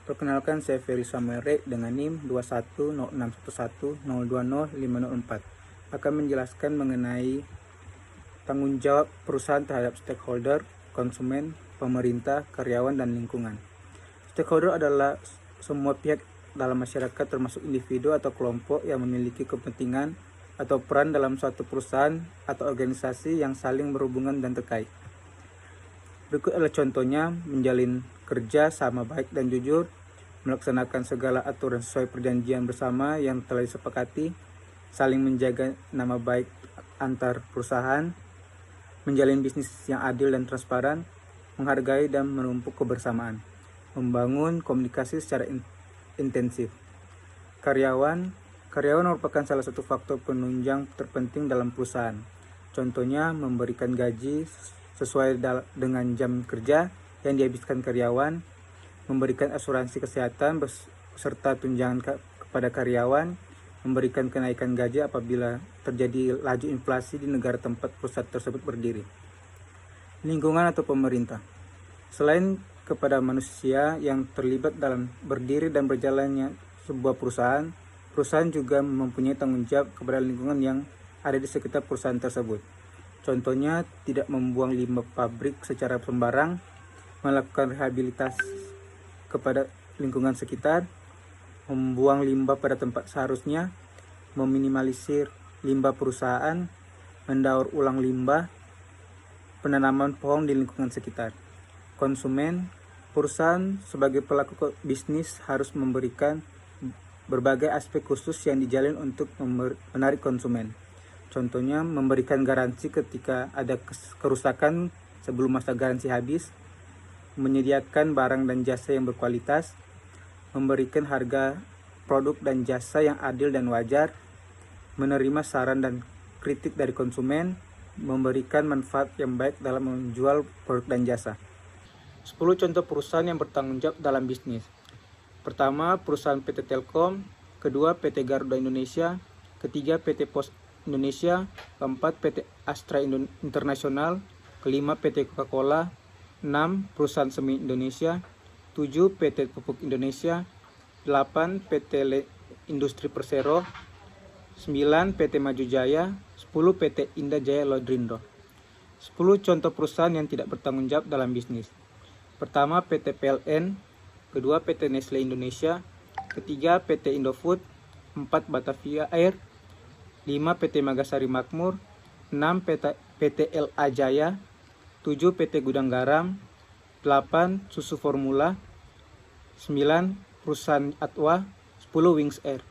Perkenalkan, saya Ferry Samuel dengan NIM 210611020504 akan menjelaskan mengenai tanggung jawab perusahaan terhadap stakeholder, konsumen, pemerintah, karyawan, dan lingkungan. Stakeholder adalah semua pihak dalam masyarakat termasuk individu atau kelompok yang memiliki kepentingan atau peran dalam suatu perusahaan atau organisasi yang saling berhubungan dan terkait. Berikut adalah contohnya: menjalin kerja sama baik dan jujur, melaksanakan segala aturan sesuai perjanjian bersama yang telah disepakati, saling menjaga nama baik antar perusahaan, menjalin bisnis yang adil dan transparan, menghargai dan menumpuk kebersamaan, membangun komunikasi secara intensif. Karyawan merupakan salah satu faktor penunjang terpenting dalam perusahaan. Contohnya, memberikan gaji sesuai dengan jam kerja yang dihabiskan karyawan, memberikan asuransi kesehatan beserta tunjangan kepada karyawan, memberikan kenaikan gaji apabila terjadi laju inflasi di negara tempat perusahaan tersebut berdiri. Lingkungan atau pemerintah. Selain kepada manusia yang terlibat dalam berdiri dan berjalannya sebuah perusahaan juga mempunyai tanggung jawab kepada lingkungan yang ada di sekitar perusahaan tersebut. Contohnya, tidak membuang limbah pabrik secara sembarang, melakukan rehabilitasi kepada lingkungan sekitar, membuang limbah pada tempat seharusnya, meminimalisir limbah perusahaan, mendaur ulang limbah, penanaman pohon di lingkungan sekitar. Konsumen, perusahaan sebagai pelaku bisnis harus memberikan berbagai aspek khusus yang dijalin untuk menarik konsumen. Contohnya, memberikan garansi ketika ada kerusakan sebelum masa garansi habis, menyediakan barang dan jasa yang berkualitas, memberikan harga produk dan jasa yang adil dan wajar, menerima saran dan kritik dari konsumen, memberikan manfaat yang baik dalam menjual produk dan jasa. 10 contoh perusahaan yang bertanggung jawab dalam bisnis. Pertama, perusahaan PT Telkom. Kedua, PT Garuda Indonesia. Ketiga, PT Pos Indonesia. Keempat, PT Astra International. Kelima, PT Coca-Cola. 6, perusahaan Semi Indonesia. 7, PT Pupuk Indonesia. 8, PT Industri Persero. 9, PT Maju Jaya. 10, PT Indah Jaya Lodrindo. 10 contoh perusahaan yang tidak bertanggung jawab dalam bisnis. Pertama, PT PLN. Kedua, PT Nestle Indonesia. Ketiga, PT Indofood. 4, Batavia Air. 5, PT Magasari Makmur. 6, PT LA Jaya. 7, PT Gudang Garam. 8, Susu Formula. 9, perusahaan Atwa. 10, Wings Air.